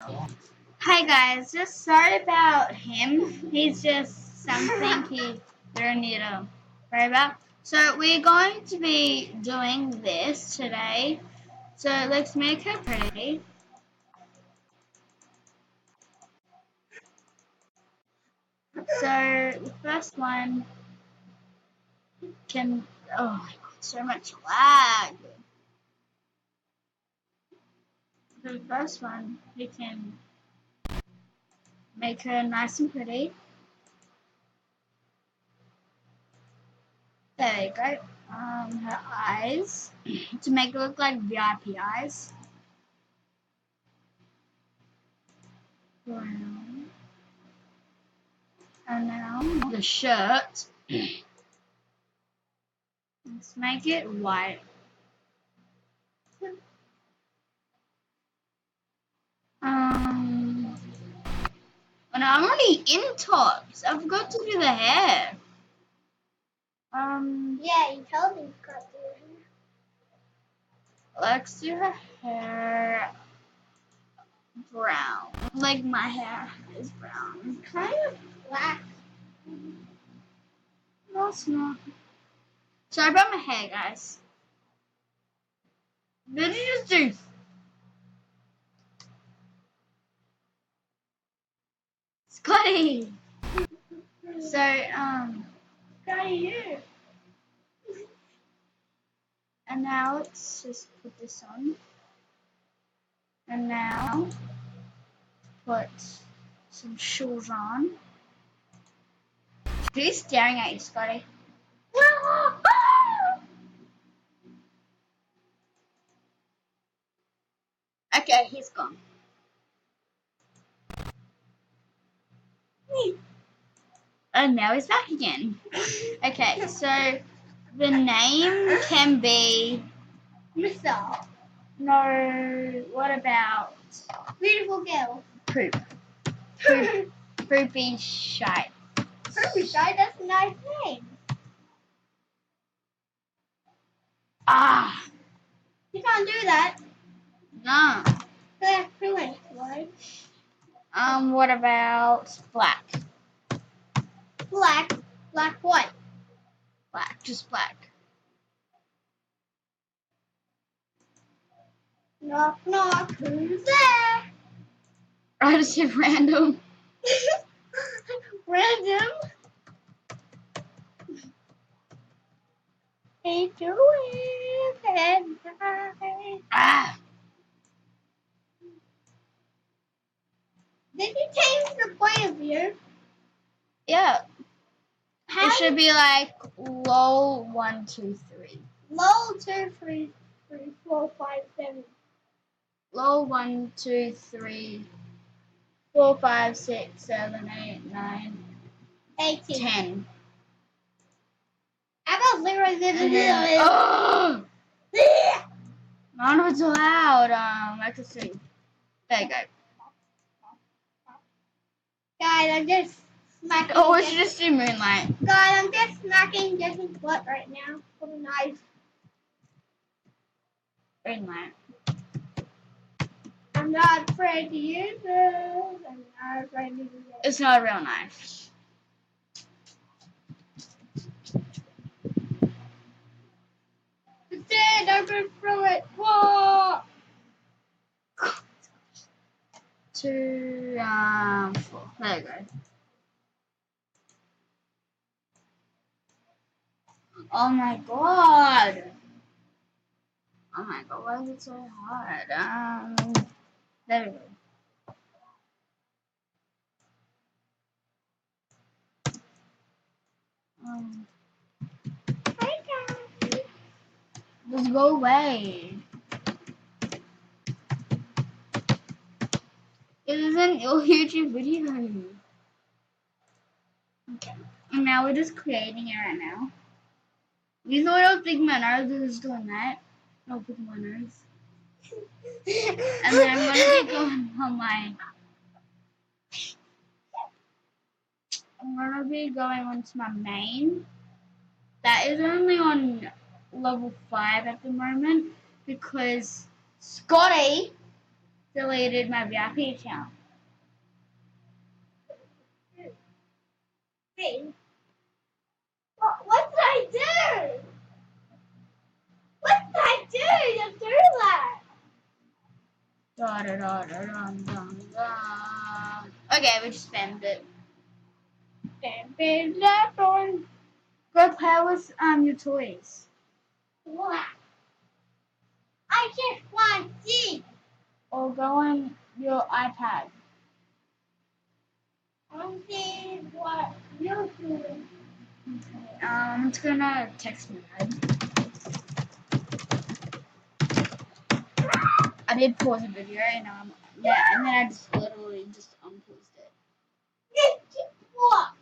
Hi guys, just sorry about him. He's just something he don't need to worry about. So we're going to be doing this today. So let's make her pretty. So the first one can, oh my god, so much lag. The first one, we can make her nice and pretty. There you go. Her eyes, to make it look like VIP eyes. Brown. And now the shirt. Let's make it white. And I'm already in tops. I forgot to do the hair. Yeah, you told me to cut through. Let's do her hair brown. Like my hair is brown. Kind of black. No, it's not. Sorry about my hair, guys. What did you just do? Scotty! So, Scotty, you. and now let's just put this on. And now, put some shoes on. Who's staring at you, Scotty? Okay, he's gone. And now he's back again. Okay, so the name can be Missile. no. What about Beautiful girl. poop? Poopy shite. Poopy Shy, that's a nice name. Ah, You can't do that. no. That's ruined. What? What about black? Black. Black what? Black, just black. Knock, knock. Who's there? I just said random. Random. Hey, Joanne. And I. Ah, Did you change the point of view? yeah. How? It should be like low 1, 2, 3. Low 2, 3, 4, 5, 7. Low 1, 2, 3, 4, 5, 6, 7, 8, 9, 18. 10. How about 0, 0, 0, 0? Oh! None of it's allowed. I can see. There you go. Guys, I'm just smacking. Oh, we should just do moonlight. Guys, I'm just smacking Jesse's butt right now with a knife. Moonlight. I'm not afraid to use it. I'm not afraid to use it. It's not a real knife. It's dead. I'm gonna throw it. Whoa! 2, 4. There you go. Oh my god. Oh my god, why is it so hard? There we go. Hi guys. Just go away. It isn't your YouTube video. Okay. And now we're just creating it right now. You know, I don't think my nose is doing that. I'll pick my nose. And then I'm gonna be going on my. I'm gonna be going on to my main. That is only on level 5 at the moment because Scotty deleted my VIP account. Hey, what did I do? What did I do to do that? Da, da, da, da, dum, dum, dum. Okay, we just spammed it. Been left on. Go play with your toys. What? I just want to see. Or go on your iPad. I'm seeing what you're doing. It's gonna text me. Right? I did pause the video and yeah, and then I just literally just unpaused it. What?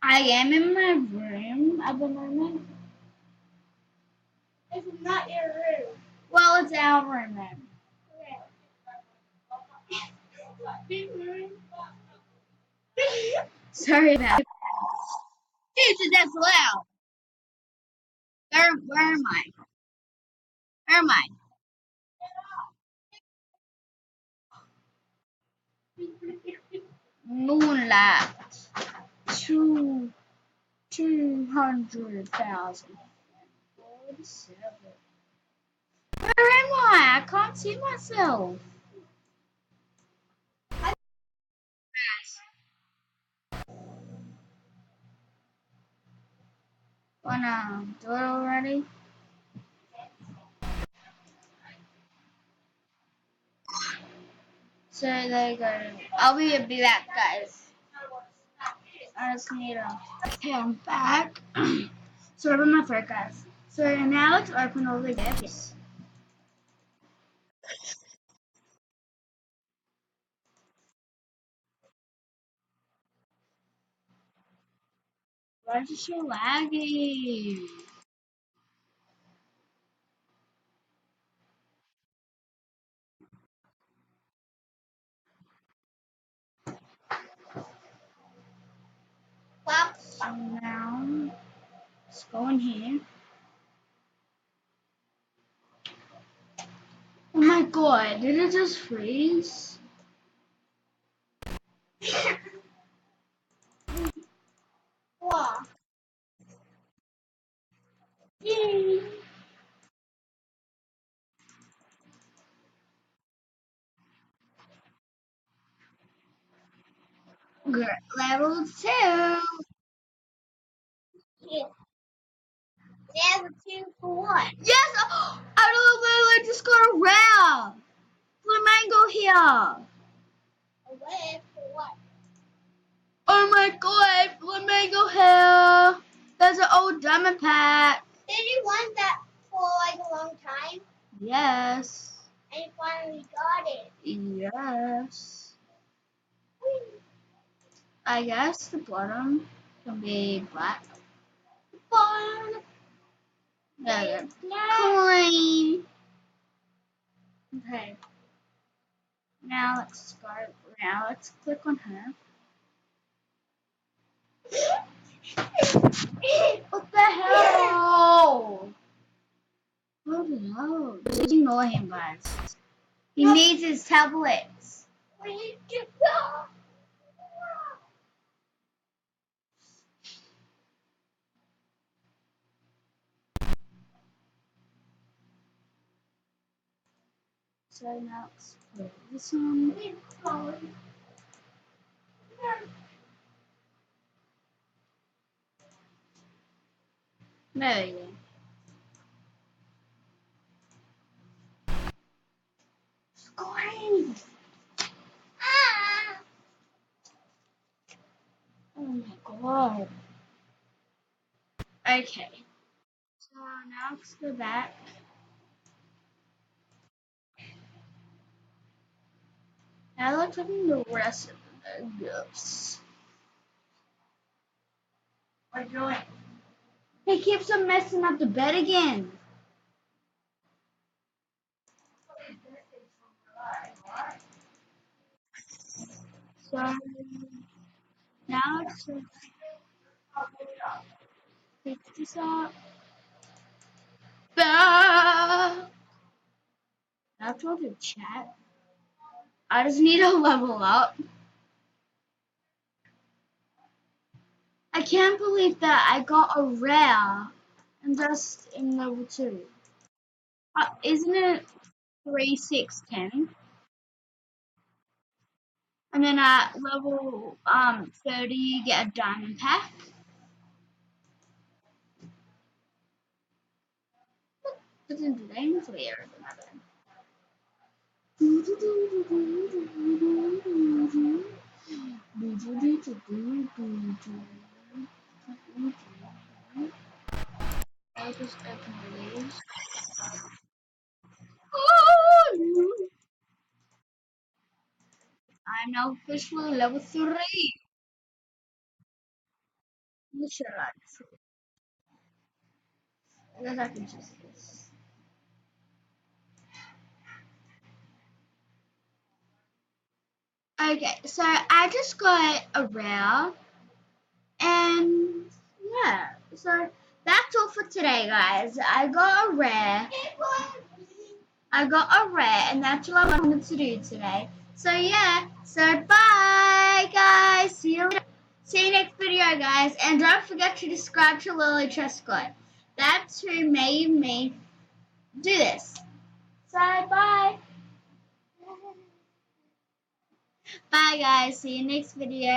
I am in my room at the moment. It's not your room. Well, it's our room then. Sorry about it. Jesus, that's loud. Where am I? Where am I? Moonlight. 200,000. Where am I? I can't see myself. Wanna do it already? So there you go. I'll be back, guys. I just need to. Okay, I'm back. Sorry about my throat, guys. So now let's open all the gifts. Why is it so laggy? So now let's go in here. Oh my god, did it just freeze? What? Yay. Level 2. Yeah. Level 2 for what? Yes! I literally just got a rare flamingo here. Away for what? Oh my god, flamingo hair. There's an old diamond pack. Did you want that for like a long time? Yes. And you finally got it. Yes. I guess the bottom can be black. Fun. There you go. Coin. Okay. Now let's go. Now let's click on her. What the hell? Oh no. Just ignore him, guys. He needs his tablets. Where did you go? So now let's put this on. There you go. Scoring! Ah. Oh my god. Okay. So now let's go back. Now let's open the rest of the gifts. What are you doing? He keeps on messing up the bed again. So now let's just pick this up. Ah! I told you chat. I just need to level up. I can't believe that I got a rare and just in level 2. Isn't it 3, 6, 10? And then at level 30 you get a diamond pack. But then the name's weird. I'll just open these. I'm now officially level 3. What should I do? I guess I can choose this. Okay, so I just got a rare, and yeah, so that's all for today, guys. I got a rare. And that's what I wanted to do today. So yeah, so bye, guys. See you next video, guys. And don't forget to subscribe to Lily Trescott. That's who made me do this. So bye. Bye, guys. See you next video.